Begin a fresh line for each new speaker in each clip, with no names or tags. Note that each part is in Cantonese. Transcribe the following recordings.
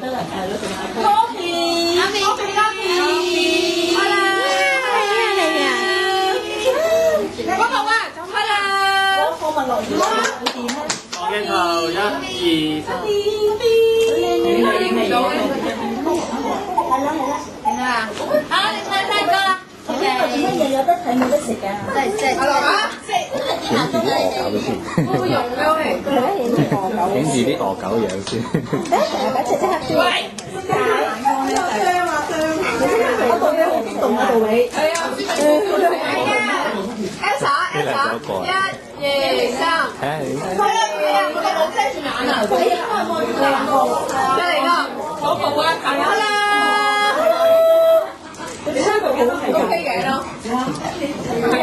得啦，係咯，仲有 coffee， coffee， 好啦，係啊，嗰個啊，好啦，我貨物落住啦，會點咧？
鏡頭1、2、3。
影到嘅，係啦，影啦，好，你睇過啦。做乜嘢有得睇冇得食㗎？即係落啊！
影住啲惡狗先，
會用嘅喂，
影住啲惡狗樣先。
即刻燒。喂，嗰度咧好激動啊，杜偉。係啊，Elsa，
呢兩個
1、2、3。
睇下你。
我哋冇遮住眼啊！再嚟個，嗰部啊，好啦。你睇個好係 OK 嘅咯，係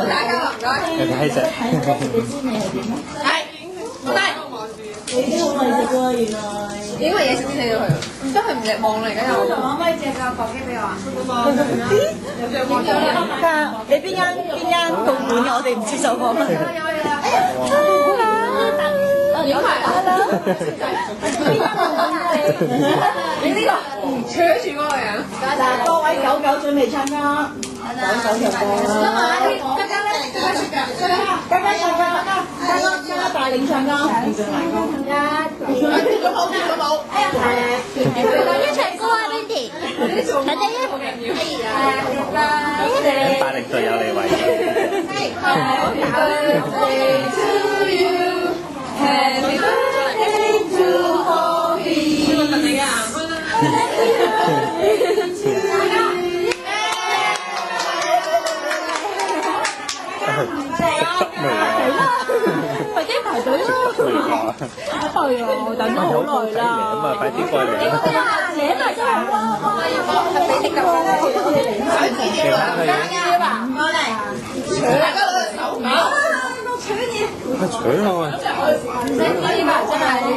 大家唔該。
你睇隻。
你知你係點啊？係，得。你都好愛食喎，原來。
影個嘢先睇到佢，都係唔力望嚟而家又。可唔可以借個手機俾我啊？
你邊間道館嘅？我哋唔接受訪問。
影埋啦！你呢個扯住嗰個人。
嗱，各位狗狗準備參加，狗就過啦。嘉嘉咧，嘉嘉唱歌，嘉嘉帶領唱歌。
一齊歌啊 ，Bendy！大家
帶領隊友嚟為。
Happy birthday to Holly。
快啲排隊咯！係啊，我等咗好耐啦。
咁啊，快啲過嚟啦！
寫埋真係哇！俾你咁
其他嘅嘢。
過嚟，大家攞隻手，我取你，
取我啊！
唔使呢排真係。